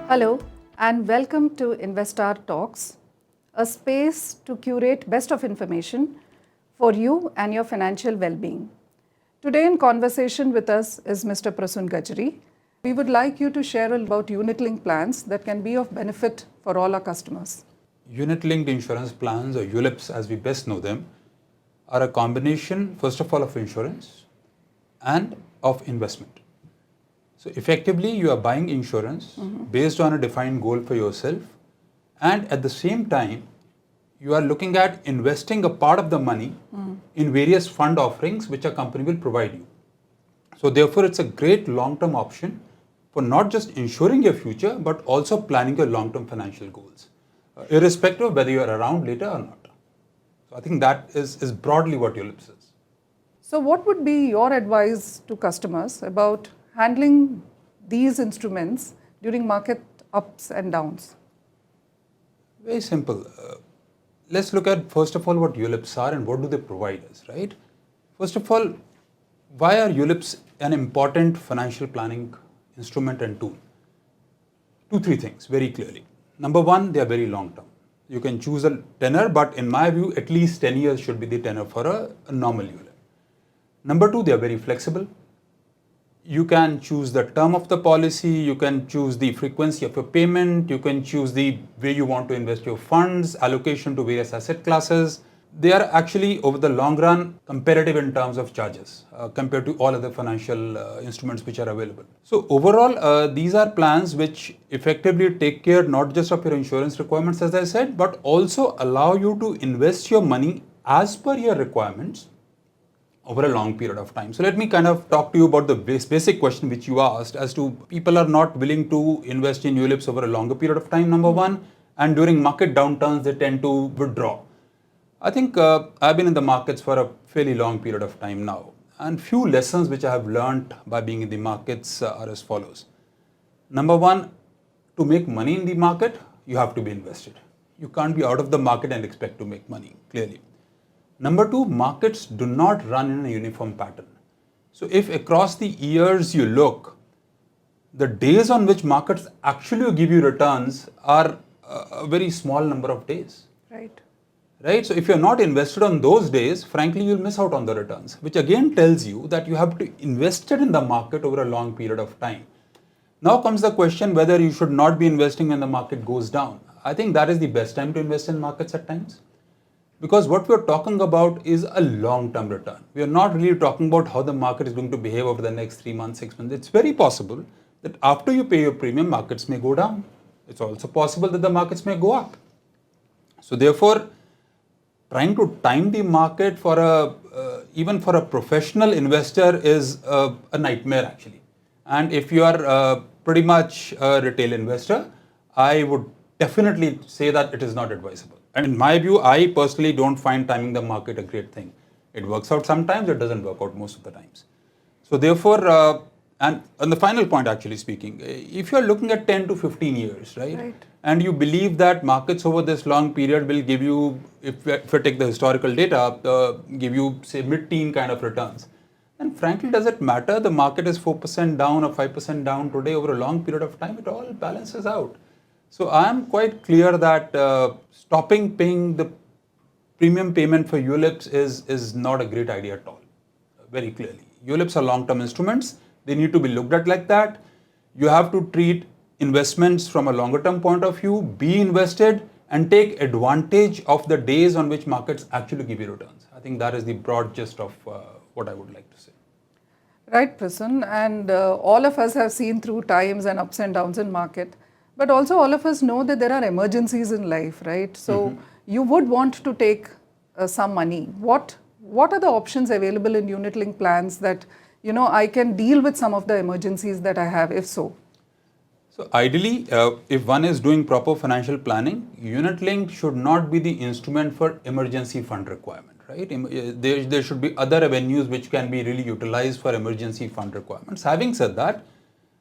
Hello and welcome to InveStar Talks, a space to curate best of information for you and your financial well-being. Today in conversation with us is Mr. Prasun Gajri. We would like you to share about unit-linked plans that can be of benefit for all our customers. Unit-linked insurance plans, or ULIPs as we best know them, are a combination, first of all, of insurance and of investment. So effectively, you are buying insurance based on a defined goal for yourself, and at the same time, you are looking at investing a part of the money in various fund offerings which a company will provide you. So therefore, it's a great long-term option for not just ensuring your future, but also planning your long-term financial goals, irrespective of whether you are around later or not. So I think that is broadly what ULIPs is. So what would be your advice to customers about handling these instruments during market ups and downs? Very simple. Let's look at first of all what ULIPs are and what do they provide us, right? First of all, why are ULIPs an important financial planning instrument and tool? 2-3 things very clearly. Number one, they are very long term. You can choose a tenor, but in my view, at least 10 years should be the tenor for a normal ULIP. Number two, they are very flexible. You can choose the term of the policy, you can choose the frequency of your payment, you can choose the way you want to invest your funds, allocation to various asset classes. They are actually, over the long run, competitive in terms of charges compared to all other financial instruments which are available. So overall, these are plans which effectively take care not just of your insurance requirements, as I said, but also allow you to invest your money as per your requirements over a long period of time. So let me kind of talk to you about the basic question which you asked as to people are not willing to invest in ULIPs over a longer period of time, number one, and during market downturns they tend to withdraw. I think I've been in the markets for a fairly long period of time now, and few lessons which I have learned by being in the markets are as follows. Number one, to make money in the market, you have to be invested. You can't be out of the market and expect to make money, clearly. Number two, markets do not run in a uniform pattern. So if across the years you look, the days on which markets actually give you returns are a very small number of days. Right? So if you're not invested on those days, frankly, you'll miss out on the returns, which again tells you that you have to invest in the market over a long period of time. Now comes the question whether you should not be investing when the market goes down. I think that is the best time to invest in markets at times. Because what we're talking about is a long-term return. We are not really talking about how the market is going to behave over the next 3 months, 6 months. It's very possible that after you pay your premium, markets may go down. It's also possible that the markets may go up. So therefore, trying to time the market for even for a professional investor is a nightmare actually. And if you are pretty much a retail investor, I would definitely say that it is not advisable. And in my view, I personally don't find timing the market a great thing. It works out sometimes, it doesn't work out most of the times. So therefore, and on the final point actually speaking, if you're looking at 10 to 15 years, right? And you believe that markets over this long period will give you, if I take the historical data, give you say mid-teen kind of returns, then frankly, does it matter? The market is 4% down or 5% down today over a long period of time, it all balances out. So I am quite clear that stopping paying the premium payment for ULIPs is not a great idea at all, very clearly. ULIPs are long-term instruments. They need to be looked at like that. You have to treat investments from a longer-term point of view, be invested, and take advantage of the days on which markets actually give you returns. I think that is the broad gist of what I would like to say. Right, Prasun. And all of us have seen through times and ups and downs in market. But also all of us know that there are emergencies in life, right? So you would want to take some money. What are the options available in unit-linked plans that, I can deal with some of the emergencies that I have, if so? So ideally, if one is doing proper financial planning, unit-linked should not be the instrument for emergency fund requirement, right? There should be other avenues which can be really utilized for emergency fund requirements. Having said that,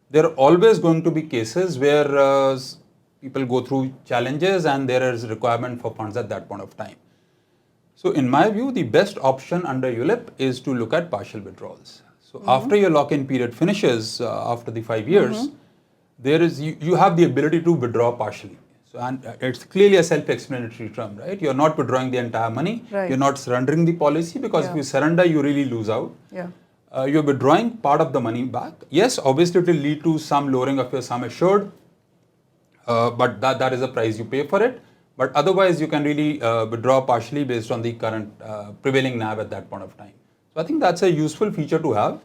there are always going to be cases where people go through challenges and there is requirement for funds at that point of time. So in my view, the best option under ULIP is to look at partial withdrawals. So after your lock-in period finishes, after the 5 years, you have the ability to withdraw partially. So, and it's clearly a self-explanatory term, right? You're not withdrawing the entire money. Right. You're not surrendering the policy, because if you surrender, you really lose out. Yeah. You're withdrawing part of the money back. Yes, obviously it will lead to some lowering of your sum assured, but that is the price you pay for it. But otherwise, you can really withdraw partially based on the current prevailing NAV at that point of time. So I think that's a useful feature to have,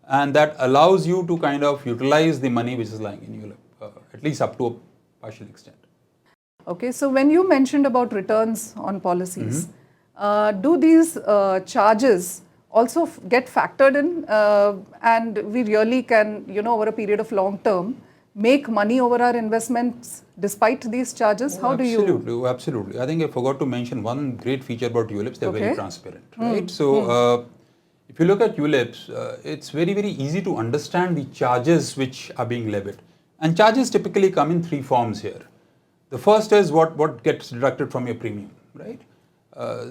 and that allows you to kind of utilize the money which is lying in ULIP, at least up to a partial extent. Okay, so when you mentioned about returns on policies, do these charges also get factored in, and we really can, over a period of long term, make money over our investments despite these charges? How do you? Absolutely. I think I forgot to mention one great feature about ULIPs. They're very transparent, right? So if you look at ULIPs, it's very, very easy to understand the charges which are being levied. And charges typically come in three forms here. The first is what gets deducted from your premium, right?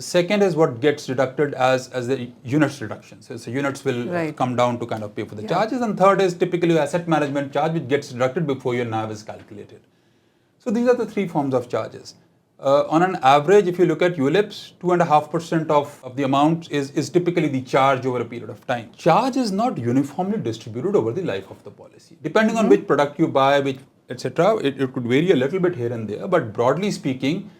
Second is what gets deducted as the units deduction. So units will come down to kind of pay for the charges. And third is typically asset management charge, which gets deducted before your NAV is calculated. So these are the three forms of charges. On an average, if you look at ULIPs, 2.5% of the amount is typically the charge over a period of time. Charge is not uniformly distributed over the life of the policy. Depending on which product you buy, which etc., it could vary a little bit here and there, but broadly speaking,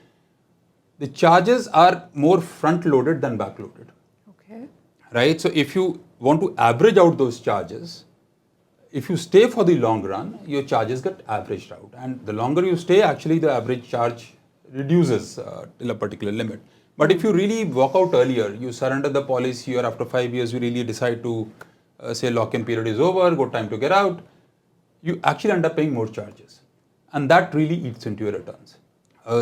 the charges are more front-loaded than back-loaded. Okay. Right? So if you want to average out those charges, if you stay for the long run, your charges get averaged out. And the longer you stay, actually the average charge reduces till a particular limit. But if you really walk out earlier, you surrender the policy, or after 5 years you really decide to say lock-in period is over, go time to get out, you actually end up paying more charges. And that really eats into your returns.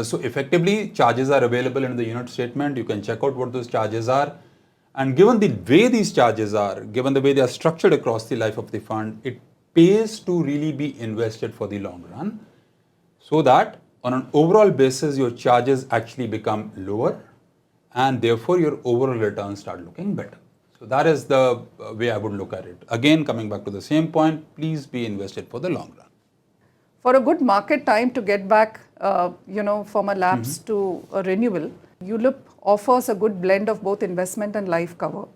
So effectively, charges are available in the unit statement. You can check out what those charges are. And given the way these charges are, given the way they are structured across the life of the fund, it pays to really be invested for the long run, so that on an overall basis, your charges actually become lower, and therefore your overall returns start looking better. So that is the way I would look at it. Again, coming back to the same point, please be invested for the long run. For a good market time to get back, from a lapse to a renewal, ULIP offers a good blend of both investment and life cover.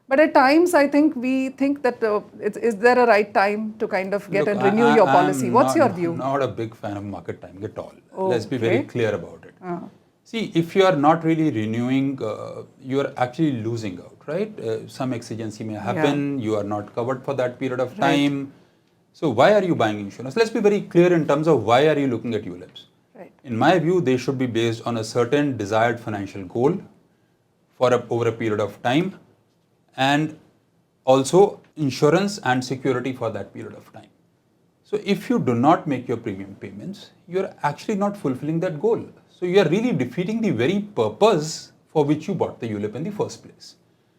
But at times, I think we think that is there a right time to kind of get and renew your policy? What's your view? I'm not a big fan of market timing at all. Let's be very clear about it. See, if you are not really renewing, you are actually losing out, right? Some exigency may happen. You are not covered for that period of time. So why are you buying insurance? Let's be very clear in terms of why are you looking at ULIPs. Right. In my view, they should be based on a certain desired financial goal over a period of time, and also insurance and security for that period of time. So if you do not make your premium payments, you're actually not fulfilling that goal. So you are really defeating the very purpose for which you bought the ULIP in the first place.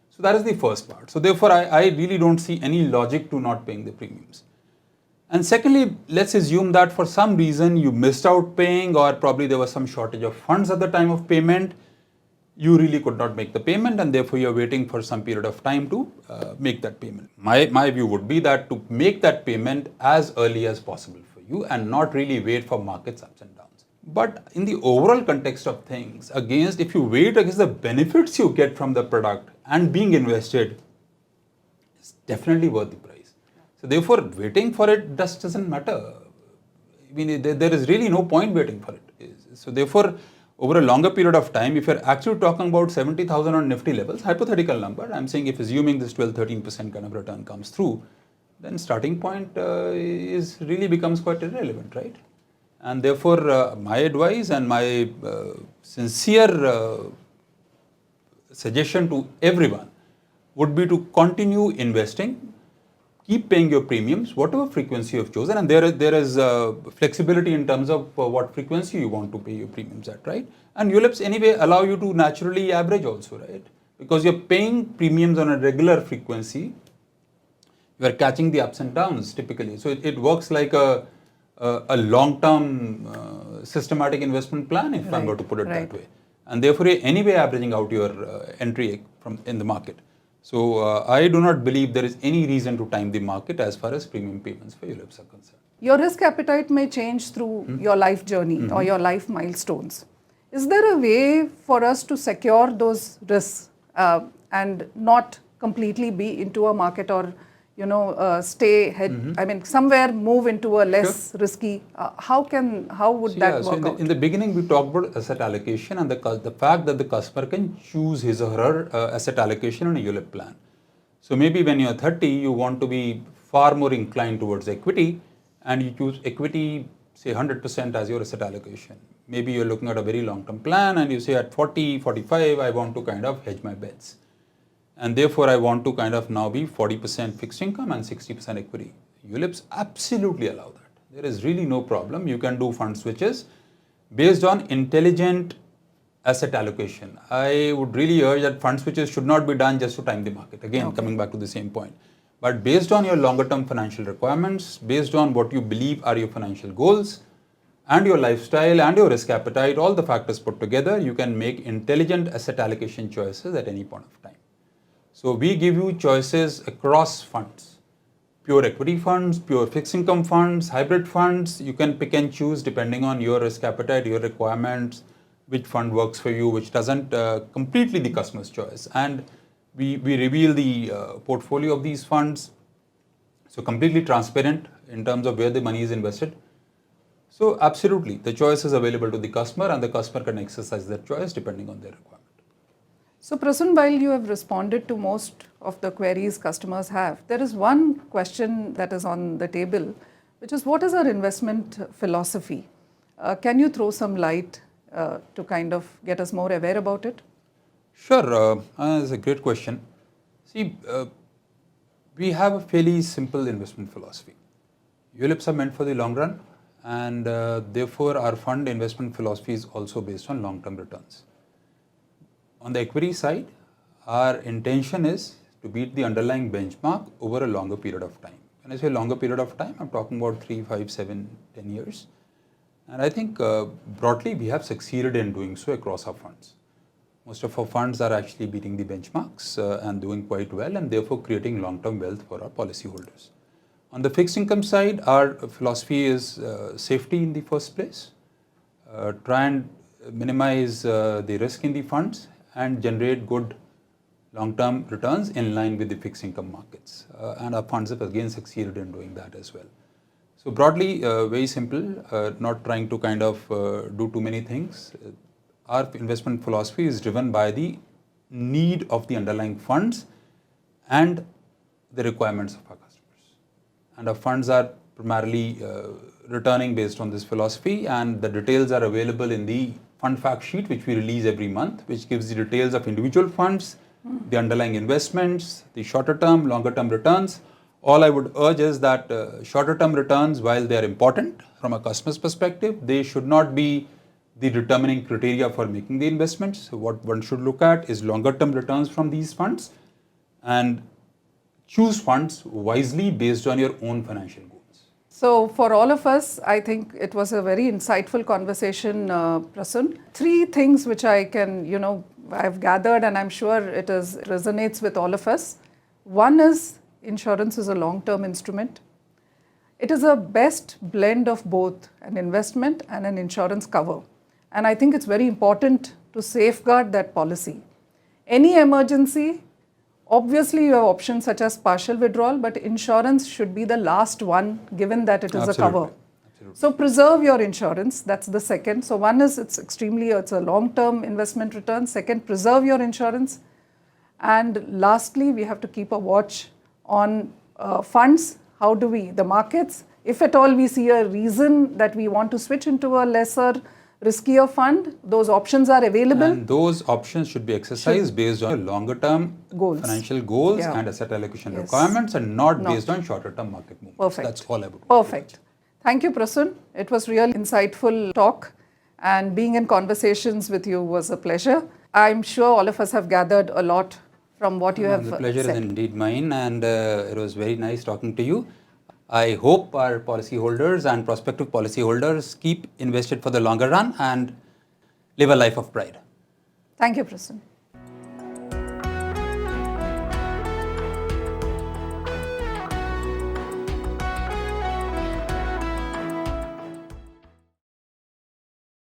So that is the first part. So therefore, I really don't see any logic to not paying the premiums. And secondly, let's assume that for some reason you missed out paying, or probably there was some shortage of funds at the time of payment. You really could not make the payment, and therefore you're waiting for some period of time to make that payment. My view would be that to make that payment as early as possible for you, and not really wait for markets ups and downs. But in the overall context of things, if you wait against the benefits you get from the product and being invested, it's definitely worth the price. So therefore, waiting for it just doesn't matter. I mean, there is really no point waiting for it. So therefore, over a longer period of time, if you're actually talking about 70,000 on Nifty levels, hypothetical number, I'm saying if assuming this 12-13% kind of return comes through, then starting point really becomes quite irrelevant, right? And therefore, my advice and my sincere suggestion to everyone would be to continue investing. Keep paying your premiums, whatever frequency you have chosen, and there is flexibility in terms of what frequency you want to pay your premiums at, right? And ULIPs anyway allow you to naturally average also, right? Because you're paying premiums on a regular frequency, you are catching the ups and downs typically. So it works like a long-term systematic investment plan, if I'm going to put it that way. And therefore, you're anyway averaging out your entry in the market. So I do not believe there is any reason to time the market as far as premium payments for ULIPs are concerned. Your risk appetite may change through your life journey or your life milestones. Is there a way for us to secure those risks and not completely be into a market or stay head? I mean, somewhere move into a less risky. How would that work out? In the beginning, we talked about asset allocation and the fact that the customer can choose his or her asset allocation on a ULIP plan. So maybe when you're 30, you want to be far more inclined towards equity, and you choose equity, say 100% as your asset allocation. Maybe you're looking at a very long-term plan and you say at 40, 45, I want to kind of hedge my bets. And therefore, I want to kind of now be 40% fixed income and 60% equity. ULIPs absolutely allow that. There is really no problem. You can do fund switches based on intelligent asset allocation. I would really urge that fund switches should not be done just to time the market. Again, coming back to the same point. But based on your longer term financial requirements, based on what you believe are your financial goals and your lifestyle and your risk appetite, all the factors put together, you can make intelligent asset allocation choices at any point of time. So we give you choices across funds, pure equity funds, pure fixed income funds, hybrid funds. You can pick and choose depending on your risk appetite, your requirements, which fund works for you, which doesn't, completely the customer's choice. And we reveal the portfolio of these funds, so completely transparent in terms of where the money is invested. So absolutely, the choice is available to the customer and the customer can exercise that choice depending on their requirement. So Prasun, while you have responded to most of the queries customers have, there is one question that is on the table, which is what is our investment philosophy? Can you throw some light to kind of get us more aware about it? Sure, that's a great question. See, we have a fairly simple investment philosophy. ULIPs are meant for the long run, and therefore our fund investment philosophy is also based on long-term returns. On the equity side, our intention is to beat the underlying benchmark over a longer period of time. When I say longer period of time, I'm talking about 3, 5, 7, 10 years. And I think broadly we have succeeded in doing so across our funds. Most of our funds are actually beating the benchmarks and doing quite well, and therefore creating long-term wealth for our policyholders. On the fixed income side, our philosophy is safety in the first place. Try and minimize the risk in the funds and generate good long-term returns in line with the fixed income markets. And our funds have again succeeded in doing that as well. So broadly, very simple, not trying to kind of do too many things. Our investment philosophy is driven by the need of the underlying funds and the requirements of our customers. And our funds are primarily returning based on this philosophy, and the details are available in the fund fact sheet, which we release every month, which gives the details of individual funds, the underlying investments, the shorter term, longer term returns. All I would urge is that shorter term returns, while they are important from a customer's perspective, they should not be the determining criteria for making the investments. So what one should look at is longer term returns from these funds, and choose funds wisely based on your own financial goals. So for all of us, I think it was a very insightful conversation, Prasun. 3 things which I can, I've gathered, and I'm sure it resonates with all of us. One is insurance is a long-term instrument. It is a best blend of both an investment and an insurance cover. And I think it's very important to safeguard that policy. Any emergency, obviously you have options such as partial withdrawal, but insurance should be the last one given that it is a cover. Absolutely. So preserve your insurance, that's the second. So one is it's a long-term investment return. Second, preserve your insurance. And lastly, we have to keep a watch on funds. How do the markets, if at all we see a reason that we want to switch into a lesser riskier fund, those options are available. And those options should be exercised based on longer term goals, financial goals and asset allocation requirements, and not based on shorter term market movements. Perfect. That's all I would Perfect. Thank you, Prasun. It was real insightful talk, and being in conversations with you was a pleasure. I'm sure all of us have gathered a lot from what you have said. The pleasure is indeed mine, and it was very nice talking to you. I hope our policyholders and prospective policyholders keep invested for the longer run and live a life of pride. Thank you, Prasun.